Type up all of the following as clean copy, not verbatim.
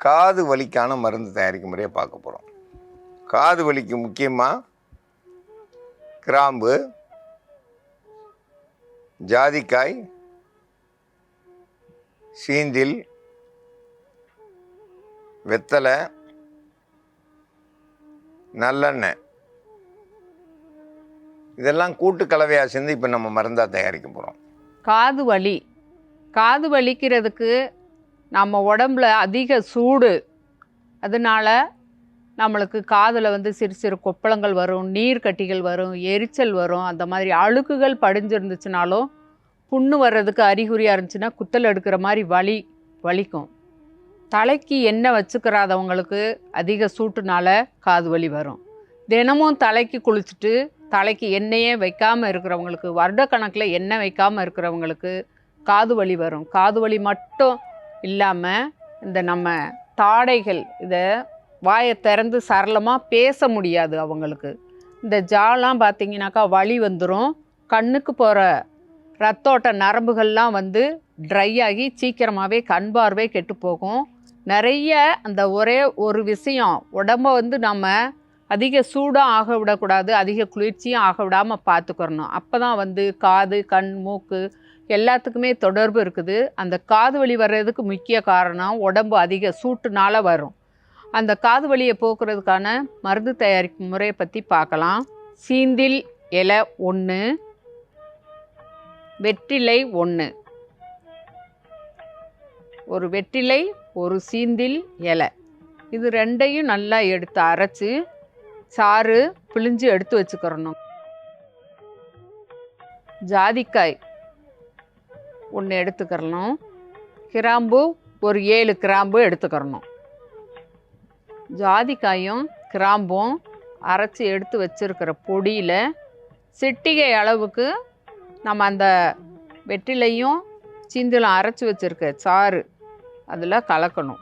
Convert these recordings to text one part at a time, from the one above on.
காது வலிக்கான மருந்து தயாரிக்கும் முறையை பார்க்க போகிறோம். காது வலிக்கு முக்கியமாக கிராம்பு, ஜாதிக்காய், சீந்தில், வெத்தலை, நல்லெண்ணெய் இதெல்லாம் கூட்டு கலவையாக சேர்ந்து இப்போ நம்ம மருந்தாக தயாரிக்க போகிறோம். காது வலிக்கிறதுக்கு நம்ம உடம்புல அதிக சூடு, அதனால் நம்மளுக்கு காதில் சிறு சிறு கொப்பளங்கள் வரும், நீர் கட்டிகள் வரும், எரிச்சல் வரும். அந்த மாதிரி அழுக்குகள் படிஞ்சிருந்துச்சுனாலும் புண்ணு வர்றதுக்கு அறிகுறியாக இருந்துச்சுன்னா குத்தல் எடுக்கிற மாதிரி வலிக்கும். தலைக்கு எண்ணெய் வச்சுக்கிறாதவங்களுக்கு அதிக சூட்டுனால காது வலி வரும். தினமும் தலைக்கு குளிச்சுட்டு தலைக்கு எண்ணெயே வைக்காமல் இருக்கிறவங்களுக்கு, வருடக்கணக்கில் எண்ணெய் வைக்காமல் இருக்கிறவங்களுக்கு காது வலி வரும். காது வலி மட்டும் இல்லாமல் இந்த நம்ம தாடைகள், இதை வாயை திறந்து சரளமாக பேச முடியாது அவங்களுக்கு. இந்த ஜாலாம் பார்த்திங்கனாக்கா வலி வந்துடும். கண்ணுக்கு போகிற ரத்தோட்ட நரம்புகள்லாம் ட்ரை ஆகி சீக்கிரமாகவே கண் பார்வை கெட்டு போகும். நிறைய அந்த ஒரே ஒரு விஷயம், உடம்பை நம்ம அதிக சூடாக ஆக விடக்கூடாது, அதிக குளிர்ச்சியும் ஆக விடாமல் பார்த்துக்கிறணும். அப்போ தான் காது, கண், மூக்கு எல்லாத்துக்குமே தொடர்பு இருக்குது. அந்த காது வலி வர்றதுக்கு முக்கிய காரணம் உடம்பு அதிக சூட்டுனால வரும். அந்த காது வலியை போக்குறதுக்கான மருந்து தயாரிக்கும் முறையை பற்றி பார்க்கலாம். சீந்தில் இலை 1, வெற்றிலை 1, ஒரு வெற்றிலை, ஒரு சீந்தில் இலை, இது ரெண்டையும் நல்லா எடுத்து அரைச்சி சாறு பிழிஞ்சு எடுத்து வச்சுக்கிறணும். ஜாதிக்காய் 1 எடுத்துக்கிறணும். கிராம்பு ஒரு 7 கிராம்பு எடுத்துக்கிறணும். ஜாதிக்காயும் கிராம்பும் அரைச்சி எடுத்து வச்சுருக்கிற பொடியில் சிட்டிகை அளவுக்கு நம்ம அந்த வெற்றிலையும் சீந்திலும் அரைச்சி வச்சுருக்க சாறு அதில் கலக்கணும்.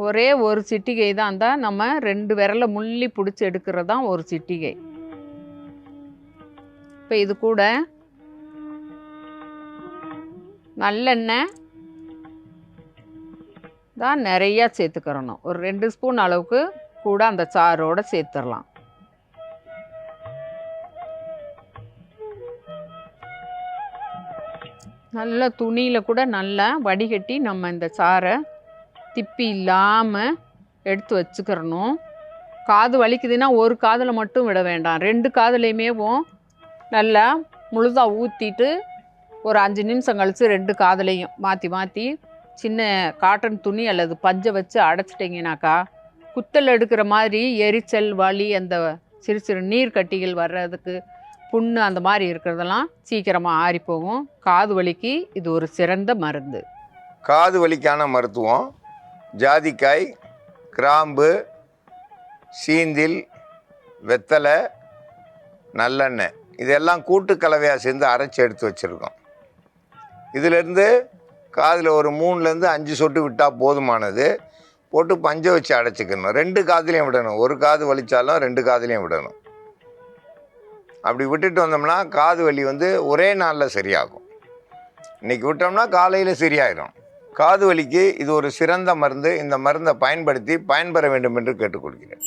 ஒரே ஒரு சிட்டிகை தான் நம்ம 2 விரலை முள்ளி பிடிச்சி எடுக்கிறது தான் ஒரு சிட்டிகை. இப்போ இது கூட நல்லெண்ணெய் தான் நிறையா சேர்த்துக்கிறணும். ஒரு 2 ஸ்பூன் அளவுக்கு கூட அந்த சாரோடு சேர்த்துடலாம். நல்ல துணியில் கூட நல்லா வடிகட்டி நம்ம இந்த சாறை திப்பி இல்லாமல் எடுத்து வச்சுக்கிறணும். காது வலிக்குதுன்னா ஒரு காதில் மட்டும் விட வேண்டாம், 2 காதுலையுமே நல்லா முழுதாக ஊற்றிட்டு ஒரு 5 நிமிஷம் கழித்து 2 காதுலையும் மாற்றி மாற்றி சின்ன காட்டன் துணி அல்லது பஞ்சை வச்சு அடைச்சிட்டிங்கனாக்கா குத்தல் எடுக்கிற மாதிரி எரிச்சல், வலி, அந்த சிறு சிறு நீர் கட்டிகள் வர்றதுக்கு, புண்ணு அந்த மாதிரி இருக்கிறதெல்லாம் சீக்கிரமாக ஆறி போகும். காது வலிக்கு இது ஒரு சிறந்த மருந்து. காது வலிக்கான மருத்துவம் ஜாதிக்காய், கிராம்பு, சீந்தில், வெத்தலை, நல்லெண்ணெய் இதெல்லாம் கூட்டு கலவையாக சேர்ந்து அரைச்சி எடுத்து வச்சுருக்கோம். இதிலேருந்து காதில் ஒரு 3லேருந்து 5 சொட்டு விட்டால் போதுமானது. போட்டு பஞ்சை வச்சு அடைச்சிக்கணும். 2 காதுலையும் விடணும். ஒரு காது வலித்தாலும் 2 காதுலையும் விடணும். அப்படி விட்டுட்டு வந்தோம்னா காது வலி ஒரே நாளில் சரியாகும். இன்றைக்கி விட்டோம்னா காலையில் சரியாயிடும். காது வலிக்கு இது ஒரு சிறந்த மருந்து. இந்த மருந்தை பயன்படுத்தி பயன்பெற வேண்டும் என்று கேட்டுக்கொள்கிறேன்.